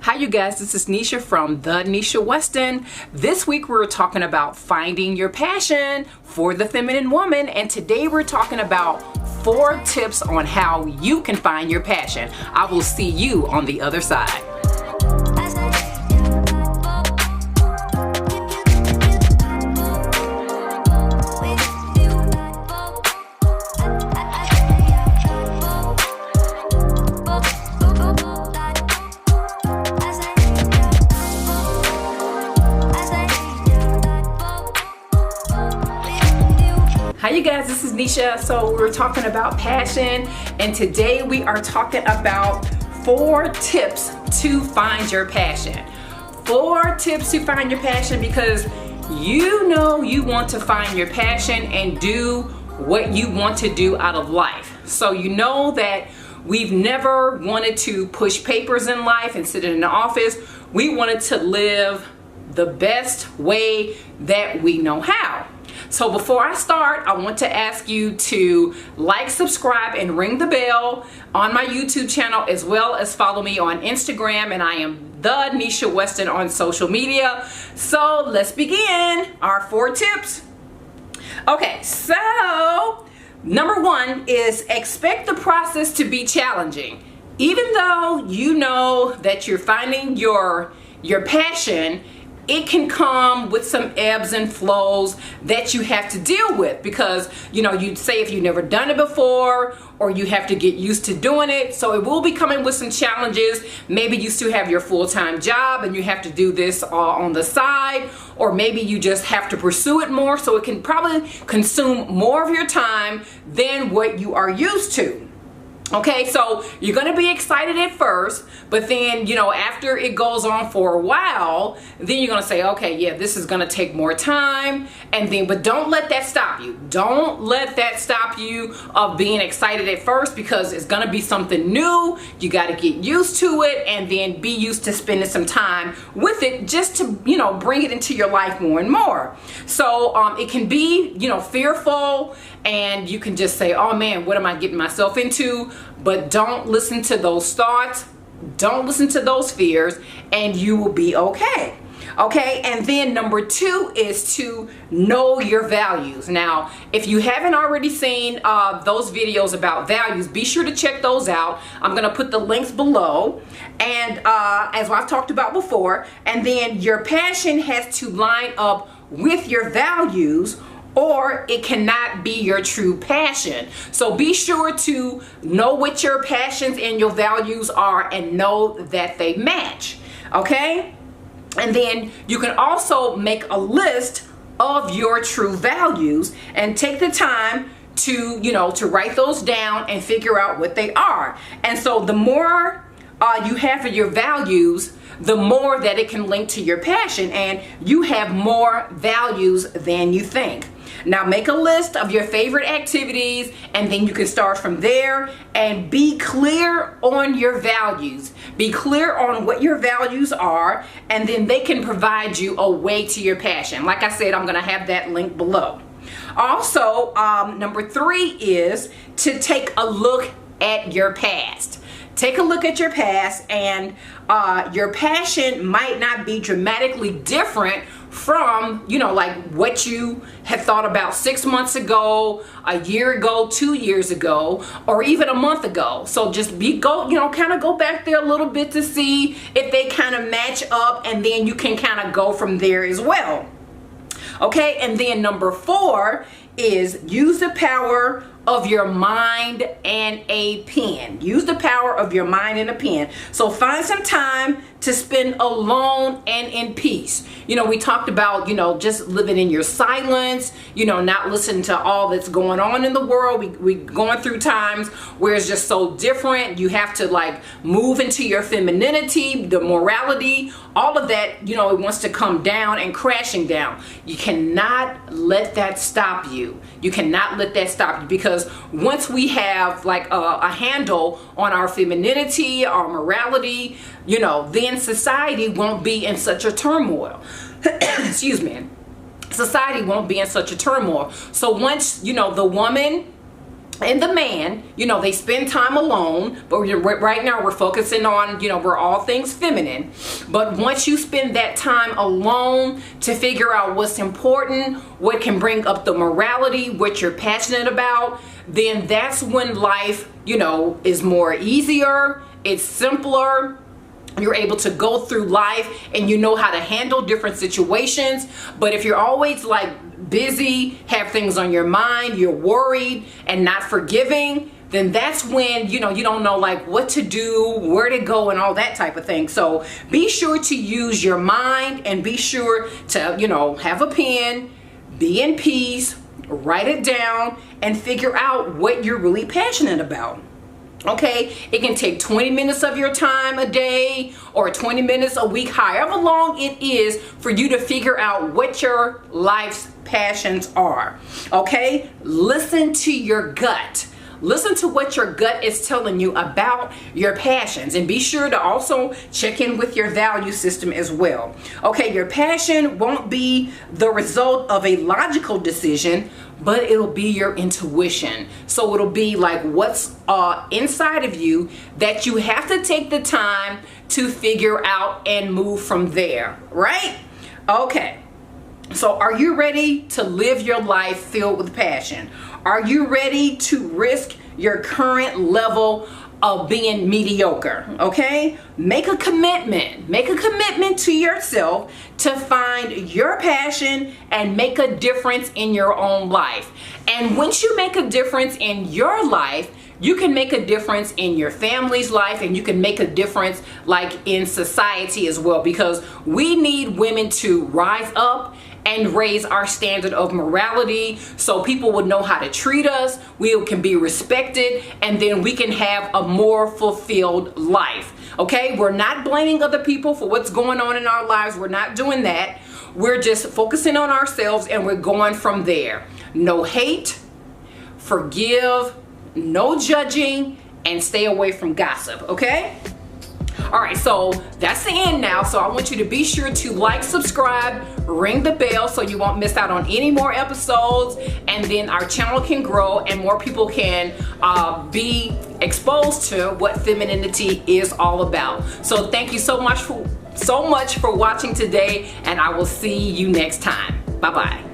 Hi you guys, this is Nisha from The Nisha Weston. This week we're talking about finding your passion for the feminine woman, and today we're talking about 4 tips on how you can find your passion. I will see you on the other side. Hi you guys, this is Nisha. So we're talking about passion, and today we are talking about 4 tips to find your passion. 4 tips to find your passion, because you know you want to find your passion and do what you want to do out of life. So you know that we've never wanted to push papers in life and sit in an office. We wanted to live the best way that we know how. So before I start, I want to ask you to like, subscribe, and ring the bell on my YouTube channel, as well as follow me on Instagram, and I am The Nisha Weston on social media. So let's begin our 4 tips. Okay, so number 1 is expect the process to be challenging. Even though you know that you're finding your passion, it can come with some ebbs and flows that you have to deal with, because you'd say if you've never done it before, or you have to get used to doing it. So it will be coming with some challenges. Maybe you still have your full-time job and you have to do this on the side, or maybe you just have to pursue it more, so it can probably consume more of your time than what you are used to. Okay, so you're going to be excited at first, but then, after it goes on for a while, then you're going to say, okay, yeah, this is going to take more time. But don't let that stop you. Don't let that stop you of being excited at first, because it's going to be something new. You got to get used to it, and then be used to spending some time with it, just to, bring it into your life more and more. So it can be, fearful, and you can just say, oh man, what am I getting myself into? But don't listen to those thoughts. Don't listen to those fears, and you will be okay. Okay, and then number 2 is to know your values. Now, if you haven't already seen those videos about values, be sure to check those out. I'm going to put the links below, and as I've talked about before. And then your passion has to line up with your values, or it cannot be your true passion. So be sure to know what your passions and your values are, and know that they match. Okay? And then you can also make a list of your true values, and take the time to, to write those down and figure out what they are. And so the more you have of your values, the more that it can link to your passion, and you have more values than you think. Now make a list of your favorite activities, and then you can start from there, and be clear on your values. Be clear on what your values are, and then they can provide you a way to your passion. Like I said, I'm going to have that link below. Also, number 3 is to take a look at your past. Take a look at your past, and your passion might not be dramatically different from, like what you had thought about 6 months ago, a year ago, 2 years ago, or even a month ago. So just kind of go back there a little bit to see if they kind of match up, and then you can kind of go from there as well. Okay, and then number 4 is use the power of your mind and a pen. Use the power of your mind and a pen. So find some time to spend alone and in peace. We talked about, just living in your silence, not listening to all that's going on in the world. We going through times where it's just so different. You have to move into your femininity, the morality, all of that, it wants to come down and crashing down. You cannot let that stop you. You cannot let that stop you, because once we have a handle on our femininity, our morality, then society won't be in such a turmoil. Excuse me. Society won't be in such a turmoil. So once, the woman and the man, you know, they spend time alone, but right now we're focusing on, you know, we're all things feminine. But once you spend that time alone to figure out what's important, what can bring up the morality, what you're passionate about, then that's when life, you know, is more easier, it's simpler. You're able to go through life and you know how to handle different situations. But if you're always like busy, have things on your mind, you're worried and not forgiving, then that's when, you know, you don't know like what to do, where to go, and all that type of thing. So be sure to use your mind and be sure to, you know, have a pen, be in peace, write it down, and figure out what you're really passionate about. Okay, it can take 20 minutes of your time a day or 20 minutes a week, however long it is for you to figure out what your life's passions are. Okay, listen to your gut. Listen to what your gut is telling you about your passions, and be sure to also check in with your value system as well. Okay, your passion won't be the result of a logical decision, but it'll be your intuition. So it'll be like what's inside of you that you have to take the time to figure out and move from there, right? Okay. So are you ready to live your life filled with passion? Are you ready to risk your current level of being mediocre? Okay? Make a commitment. Make a commitment to yourself to find your passion and make a difference in your own life. And once you make a difference in your life, you can make a difference in your family's life, and you can make a difference like in society as well, because we need women to rise up and raise our standard of morality so people would know how to treat us, we can be respected, and then we can have a more fulfilled life. Okay, we're not blaming other people for what's going on in our lives. We're not doing that. We're just focusing on ourselves and we're going from there. No hate, forgive, no judging, and stay away from gossip. Okay? All right, so that's the end now. So I want you to be sure to like, subscribe, ring the bell so you won't miss out on any more episodes, and then our channel can grow and more people can be exposed to what femininity is all about. So thank you so much for watching today, and I will see you next time. Bye-bye.